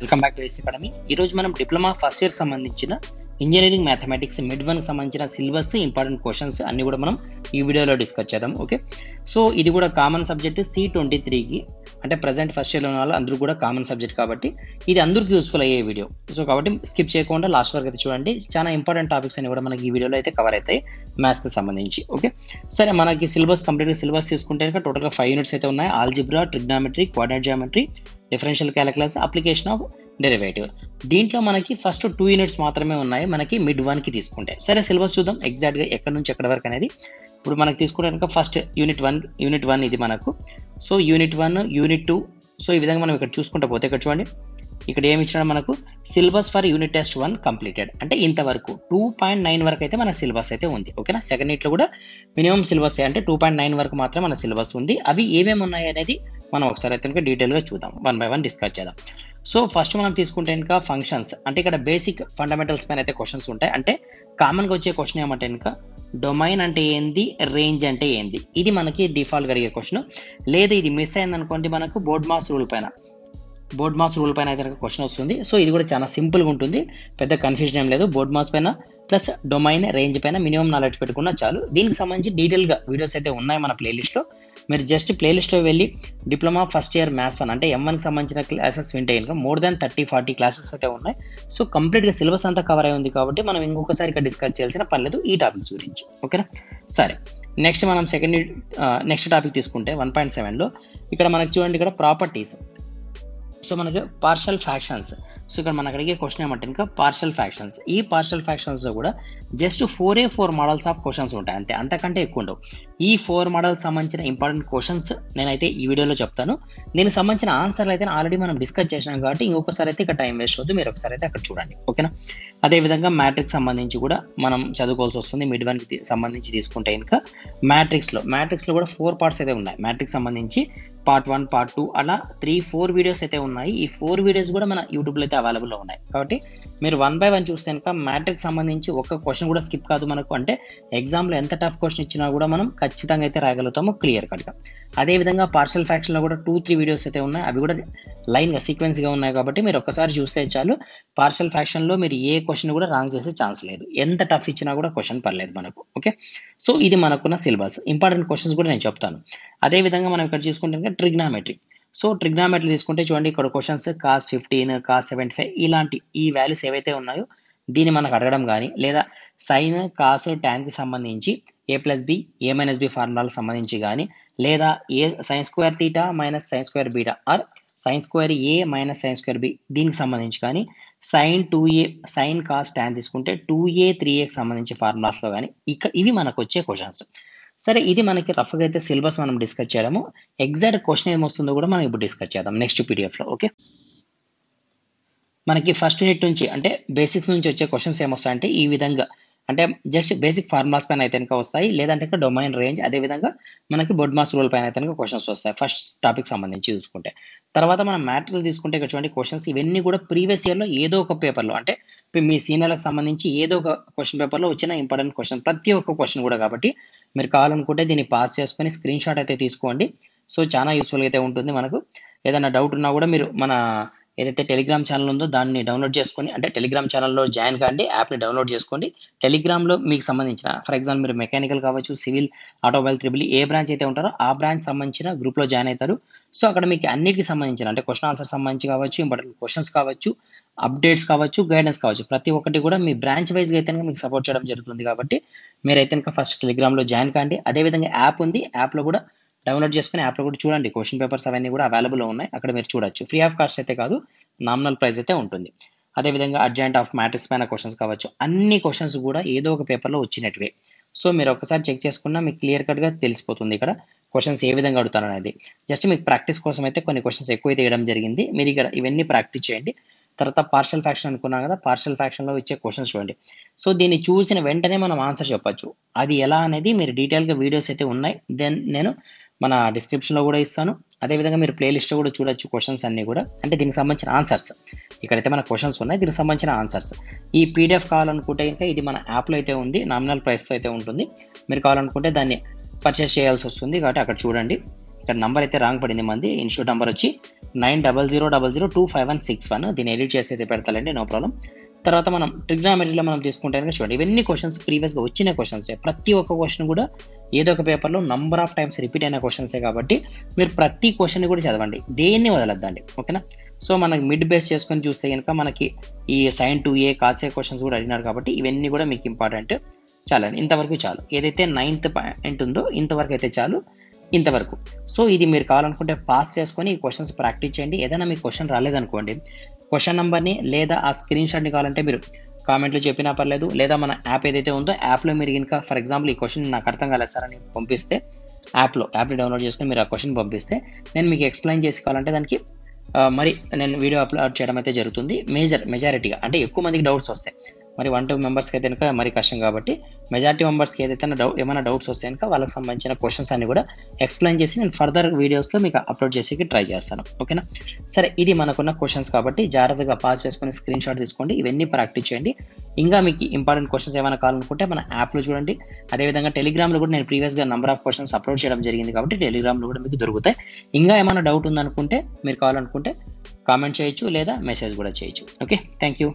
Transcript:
Welcome back to S academy. ఈరోజు మనం diploma first year సంబంధించిన ఇంజనీరింగ్ మ్యాథమెటిక్స్ మిడ్ 1 సంబంధించిన సిలబస్ ఇంపార్టెంట్ క్వశ్చన్స్ అన్ని కూడా మనం ఈ వీడియోలో డిస్కస్ చేద్దాం. ఓకే, సో ఇది కూడా కామన్ సబ్జెక్ట్ C23కి, అంటే ప్రజెంట్ ఫస్ట్ ఇయర్లో ఉన్న వాళ్ళు అందరూ కూడా కామన్ సబ్జెక్ట్ కాబట్టి ఇది అందరికీ యూస్ఫుల్ అయ్యే వీడియో. సో కాబట్టి స్కిప్ చేయకుండా లాస్ట్ వరకు అయితే చూడండి. చాలా ఇంపార్టెంట్ టాపిక్స్ అని కూడా మనకి ఈ వీడియోలో అయితే కవర్ అవుతాయి మ్యాథ్స్కి సంబంధించి. ఓకే, సరే మనకి సిలబస్ కంప్లీట్గా సిలబస్ తీసుకుంటే టోటల్గా 5 యూనిట్స్ అయితే ఉన్నాయి. Algebra, trigonometry, coordinate geometry, differential calculus, application of derivative. దీంట్లో మనకి ఫస్ట్ 2 యూనిట్స్ మాత్రమే ఉన్నాయి మనకి మిడ్ 1కి తీసుకుంటే. సరే సిలబస్ చూద్దాం ఎగ్జాక్ట్గా ఎక్కడి నుంచి ఎక్కడి వరకు అనేది. ఇప్పుడు మనకి తీసుకుంటే కనుక ఫస్ట్ యూనిట్ 1 ఇది మనకు. సో యూనిట్ 1, యూనిట్ 2, సో ఈ విధంగా మనం ఇక్కడ చూసుకుంటూ పోతే ఇక్కడ చూడండి, ఇక్కడ ఏమి ఇచ్చినా మనకు syllabus for unit test 1 completed, అంటే ఇంతవరకు 2.9 వరకు అయితే మన సిలబస్ అయితే ఉంది. ఓకేనా, సెకండ్ యూనిట్లో కూడా మినిమం సిలబస్ అంటే 2.9 వరకు మాత్రం మన సిలబస్ ఉంది. అవి ఏమేమి ఉన్నాయి అనేది మనం ఒకసారి అయితే డీటెయిల్గా చూద్దాం, 1 by 1 డిస్కస్ చేద్దాం. సో ఫస్ట్ మనం తీసుకుంటే ఇంకా ఫంక్షన్స్, అంటే ఇక్కడ బేసిక్ ఫండమెంటల్స్ పైన అయితే క్వశ్చన్స్ ఉంటాయి. అంటే కామన్గా వచ్చే క్వశ్చన్ ఏమంటే ఇంకా డొమైన్ అంటే ఏంది, రేంజ్ అంటే ఏంది, ఇది మనకి డిఫాల్ట్గా అడిగే క్వశ్చన్. లేదా ఇది మిస్ అయింది అనుకోండి, మనకు బోర్డ్ మాస్ రూల్ పైన అయితే క్వశ్చన్ వస్తుంది. సో ఇది కూడా చాలా సింపుల్గా ఉంటుంది, పెద్ద కన్ఫ్యూజన్ ఏం లేదు. బోర్డ్ మాస్ పైన ప్లస్ డొమైన్, రేంజ్ పైన మినిమం నాలెడ్జ్ పెట్టుకున్నా చాలు. దీనికి సంబంధించి డీటెయిల్గా వీడియోస్ అయితే ఉన్నాయి మన ప్లేలిస్ట్లో. మీరు జస్ట్ ప్లేలిస్ట్లో వెళ్ళి డిప్లొమా ఫస్ట్ ఇయర్ మ్యాథ్స్ 1 అంటే M1కి సంబంధించిన క్లాసెస్ వింటే ఇంకా మోర్ దాన్ 30-40 క్లాసెస్ అయితే ఉన్నాయి. సో కంప్లీట్గా సిలబస్ అంతా కవర్ అయి ఉంది కాబట్టి మనం ఇంకొకసారి ఇక్కడ డిస్కస్ చేయాల్సిన పని లేదు ఈ టాపిక్స్ గురించి. ఓకేనా, సరే నెక్స్ట్ మనం నెక్స్ట్ టాపిక్ తీసుకుంటే 1.7లో ఇక్కడ మనకి చూడండి, ఇక్కడ ప్రాపర్టీస్. సో మనకి పార్షల్ ఫ్రాక్షన్స్. సో ఇక్కడ మనకు అడిగే క్వశ్చన్ ఏమంటే ఇంకా పార్షల్ ఫ్రాక్షన్స్. ఈ పార్షల్ ఫ్రాక్షన్స్లో కూడా జస్ట్ 4 మోడల్స్ ఆఫ్ క్వశ్చన్స్ ఉంటాయి, అంతే, అంతకంటే ఎక్కువ ఉండవు. ఈ 4 మోడల్స్ సంబంధించిన ఇంపార్టెంట్ క్వశ్చన్స్ నేనైతే ఈ వీడియోలో చెప్తాను. దీనికి సంబంధించిన ఆన్సర్లు అయితే ఆల్రెడీ మనం డిస్కస్ చేసినాం కాబట్టి ఇంకొకసారి అయితే ఇక్కడ టైం వేస్ట్ వద్దు, మీరు ఒకసారి అయితే అక్కడ చూడండి. ఓకేనా, అదేవిధంగా మ్యాట్రిక్స్ సంబంధించి కూడా మనం చదువుకోవాల్సి వస్తుంది. మిడ్ 1కి సంబంధించి తీసుకుంటే ఇంకా మ్యాట్రిక్స్లో కూడా 4 పార్ట్స్ అయితే ఉన్నాయి. మ్యాట్రిక్స్ సంబంధించి పార్ట్ 1, పార్ట్ 2 అలా 3-4 వీడియోస్ అయితే ఉన్నాయి. ఈ 4 వీడియోస్ కూడా మన యూట్యూబ్లో అయితే అవైలబుల్లో ఉన్నాయి. కాబట్టి మీరు 1 by 1 చూస్తే కనుక మ్యాట్రిక్స్ సంబంధించి ఒక్క క్వశ్చన్ కూడా స్కిప్ కాదు మనకు. అంటే ఎగ్జామ్లో ఎంత టఫ్ క్వశ్చన్ ఇచ్చినా కూడా మనం ఖచ్చితంగా అయితే రాయగలుగుతాము క్లియర్ కట్గా. అదేవిధంగా పార్షల్ ఫ్రాక్షన్లో కూడా 2-3 వీడియోస్ అయితే ఉన్నాయి. అవి కూడా లైన్గా సీక్వెన్స్గా ఉన్నాయి కాబట్టి మీరు ఒక్కసారి చూస్తే చాలు. పార్షల్ ఫ్రాక్షన్లో మీరు ఏ క్వశ్చన్ కూడా రాంగ్ చేసే ఛాన్స్ లేదు, ఎంత టఫ్ ఇచ్చినా కూడా క్వశ్చన్ పర్లేదు మనకు. ఓకే, సో ఇది మనకున్న సిలబస్. ఇంపార్టెంట్ క్వశ్చన్స్ కూడా నేను చెప్తాను. అదేవిధంగా మనం ఇక్కడ చూసుకుంటే ట్రిగ్నామెట్రీ. సో ట్రిగ్నామెట్రీ తీసుకుంటే చూడండి, ఇక్కడ క్వశ్చన్స్ cos 15, cos 75 ఇలాంటి ఈ వాల్యూస్ ఏవైతే ఉన్నాయో దీన్ని మనకు అడగడం కానీ, లేదా సైన్, కాస్, ట్యాన్కి సంబంధించి A+B, A-B ఫార్ములాలకు సంబంధించి కానీ, లేదా sin² minus sin² are sin² minus sin² దీనికి సంబంధించి కానీ, sin 2a, sin cos tan తీసుకుంటే 2a, 3aకి సంబంధించి ఫార్ములాస్లో కానీ ఇక్కడ ఇవి మనకు వచ్చే క్వశ్చన్స్. సరే ఇది మనకి రఫ్గా అయితే సిలబస్ మనం డిస్కస్ చేయడము. ఎగ్జాక్ట్ క్వశ్చన్ ఏమొస్తుందో కూడా మనం ఇప్పుడు డిస్కస్ చేద్దాం నెక్స్ట్ పీడిఎఫ్లో. ఓకే, మనకి ఫస్ట్ యూనిట్ నుంచి అంటే బేసిక్స్ నుంచి వచ్చే క్వశ్చన్స్ ఏమొస్తాయంటే ఈ విధంగా, అంటే జస్ట్ బేసిక్ ఫార్ములాస్ పైన అయితే కనుక వస్తాయి, లేదంటే డొమైన్, రేంజ్, అదేవిధంగా మనకి బోర్డ్ మాస్ రూల్ పైన అయితే కనుక క్వశ్చన్స్ వస్తాయి ఫస్ట్ టాపిక్ సంబంధించి చూసుకుంటే. తర్వాత మనం మ్యాట్రిక్స్ తీసుకుంటే ఇక్కడ చూడండి క్వశ్చన్స్ ఇవన్నీ కూడా ప్రీవియస్ ఇయర్లో ఏదో ఒక పేపర్లో, అంటే మీ సీనియర్లకు సంబంధించి ఏదో ఒక క్వశ్చన్ పేపర్లో వచ్చిన ఇంపార్టెంట్ క్వశ్చన్, ప్రతి ఒక్క క్వశ్చన్ కూడా. కాబట్టి మీరు కావాలనుకుంటే దీన్ని పాస్ చేసుకొని స్క్రీన్ షాట్ అయితే తీసుకోండి. సో చాలా యూస్ఫుల్గా అయితే ఉంటుంది మనకు. ఏదైనా డౌట్ ఉన్నా కూడా మీరు మన ఏదైతే టెలిగ్రామ్ ఛానల్ ఉందో దాన్ని డౌన్లోడ్ చేసుకొని, అంటే టెలిగ్రామ్ ఛానల్లో జాయిన్ కాండి, యాప్ని డౌన్లోడ్ చేసుకోండి. టెలిగ్రామ్లో మీకు సంబంధించిన ఫర్ ఎగ్జాంపుల్ మీరు మెకానికల్ కావచ్చు, civil, automobile, triple A branch అయితే ఉంటారో ఆ బ్రాంచ్ సంబంధించిన గ్రూప్లో జాయిన్ అవుతారు. సో అక్కడ మీకు అన్నిటికి సంబంధించిన, అంటే క్వశ్చన్ ఆన్సర్ సంబంధించి కావచ్చు, ఇంపార్టెంట్ క్వశ్చన్స్ కావచ్చు, అప్డేట్స్ కావచ్చు, గైడెన్స్ కావచ్చు, ప్రతి ఒక్కటి కూడా మీ బ్రాంచ్ వైజ్గా అయితే మీకు సపోర్ట్ చేయడం జరుగుతుంది. కాబట్టి మీరైతే కనుక ఫస్ట్ టెలిగ్రామ్లో జాయిన్ కాండి. అదేవిధంగా యాప్ ఉంది, యాప్లో కూడా డౌన్లోడ్ చేసుకుని యాప్లో కూడా చూడండి, క్వశ్చన్ పేపర్స్ అవన్నీ కూడా అవైలబుల్లో ఉన్నాయి, అక్కడ మీరు చూడొచ్చు. ఫ్రీ ఆఫ్ కాస్ట్ అయితే కాదు, నామినల్ ప్రైస్ అయితే ఉంటుంది. అదేవిధంగా అడ్జాయింట్ ఆఫ్ మ్యాట్రిక్స్ పైన క్వశ్చన్స్ కావచ్చు, అన్ని క్వశ్చన్స్ కూడా ఏదో ఒక పేపర్లో వచ్చినట్టువే. సో మీరు ఒకసారి చెక్ చేసుకున్నా మీకు క్లియర్ కట్గా తెలిసిపోతుంది ఇక్కడ క్వశ్చన్స్ ఏ విధంగా అడుగుతారు అనేది. జస్ట్ మీకు ప్రాక్టీస్ కోసం అయితే కొన్ని క్వశ్చన్స్ ఎక్కువ అయితే వేయడం జరిగింది, మీరు ఇక్కడ ఇవన్నీ ప్రాక్టీస్ చేయండి. తర్వాత పార్షల్ ఫ్రాక్షన్ అనుకున్నాం కదా, పార్షల్ ఫ్రాక్షన్లో ఇచ్చే క్వశ్చన్స్ చూడండి. సో దీన్ని చూసిన వెంటనే మనం ఆన్సర్ చెప్పచ్చు. అది ఎలా అనేది మీరు డీటెయిల్గా వీడియోస్ అయితే ఉన్నాయి, దెన్ నేను మన డిస్క్రిప్షన్లో కూడా ఇస్తాను. అదేవిధంగా మీరు ప్లేలిస్ట్లో కూడా చూడొచ్చు క్వశ్చన్స్ అన్నీ కూడా, అంటే దీనికి సంబంధించిన ఆన్సర్స్. ఇక్కడైతే మన క్వశ్చన్స్ ఉన్నాయి, దీనికి సంబంధించిన ఆన్సర్స్. ఈ పీడిఎఫ్ కావాలనుకుంటే ఇంకా ఇది మన యాప్లో అయితే ఉంది, నామినల్ ప్రైస్తో అయితే ఉంటుంది. మీరు కావాలనుకుంటే దాన్ని పర్చేస్ చేయాల్సి వస్తుంది కాబట్టి అక్కడ చూడండి. ఇక్కడ నంబర్ అయితే రాంగ్ పడింది మంది. ఇన్స్టిట్యూట్ నెంబర్ వచ్చి 9000025161. దీన్ని ఎడిట్ చేసి అయితే పెడతానండి, నో ప్రాబ్లం. తర్వాత మనం ట్రిగ్నామెట్రీలో మనం తీసుకుంటే కనుక చూడండి, ఇవన్నీ క్వశ్చన్స్ ప్రీవియస్గా వచ్చిన క్వశ్చన్సే. ప్రతి ఒక్క క్వశ్చన్ కూడా ఏదో ఒక పేపర్లో నంబర్ ఆఫ్ టైమ్స్ రిపీట్ అయిన క్వశ్చన్సే కాబట్టి మీరు ప్రతి క్వశ్చన్ కూడా చదవండి, దేన్ని వదలద్దండి, ఓకేనా. సో మనకి మిడ్ బేస్ చేసుకొని చూస్తే కనుక మనకి ఈ sin 2a cos a questions కూడా అడిగినారు కాబట్టి ఇవన్నీ కూడా మీకు ఇంపార్టెంట్. చాలండి, ఇంతవరకు చాలు. ఏదైతే 9th పాయింట్ ఉందో ఇంతవరకు అయితే చాలు, ఇంతవరకు. సో ఇది మీరు కావాలనుకుంటే పాస్ చేసుకొని ఈ క్వశ్చన్స్ ప్రాక్టీస్ చేయండి. ఏదైనా మీకు క్వశ్చన్ రాలేదనుకోండి, క్వశ్చన్ నెంబర్ని లేదా ఆ స్క్రీన్ షాట్ని కావాలంటే మీరు కామెంట్లో చెప్పినా పర్లేదు, లేదా మన యాప్ ఏదైతే ఉందో యాప్లో మీరు కనుక ఫర్ ఎగ్జాంపుల్ ఈ క్వశ్చన్ నాకు అర్థం కాలేదు సార్ అని పంపిస్తే, యాప్ని డౌన్లోడ్ చేసుకొని మీరు ఆ క్వశ్చన్ పంపిస్తే నేను మీకు ఎక్స్ప్లెయిన్ చేసి కావాలంటే దానికి మరి నేను వీడియో అప్లోడ్ చేయడం అయితే జరుగుతుంది. మెజారిటీగా అంటే ఎక్కువ మందికి డౌట్స్ వస్తాయి. మరి 1-2 మెంబర్స్కి అయితే కనుక మరి కష్టం కాబట్టి మెజారిటీ మెంబర్స్కి ఏదైతే ఏమైనా డౌట్స్ వస్తే కనుక వాళ్ళకి సంబంధించిన క్వశ్చన్స్ అన్ని కూడా ఎక్స్ప్లెయిన్ చేసి నేను ఫర్దర్ వీడియోస్లో మీకు అప్లోడ్ చేసేకి ట్రై చేస్తాను, ఓకేనా. సరే, ఇది మనకున్న క్వశ్చన్స్ కాబట్టి జాగ్రత్తగా పాస్ చేసుకొని స్క్రీన్ షాట్ తీసుకోండి, ఇవన్నీ ప్రాక్టీస్ చేయండి. ఇంకా మీకు ఇంపార్టెంట్ క్వశ్చన్స్ ఏమైనా కావాలనుకుంటే మన యాప్లో చూడండి. అదేవిధంగా టెలిగ్రామ్లో కూడా నేను ప్రీవియస్గా నెంబర్ ఆఫ్ క్వశ్చన్స్ అప్లోడ్ చేయడం జరిగింది కాబట్టి టెలిగ్రామ్లో కూడా మీకు దొరుకుతాయి. ఇంకా ఏమైనా డౌట్ ఉందనుకుంటే మీరు కావాలనుకుంటే కామెంట్ చేయొచ్చు లేదా మెసేజ్ కూడా చేయొచ్చు. Okay, thank you.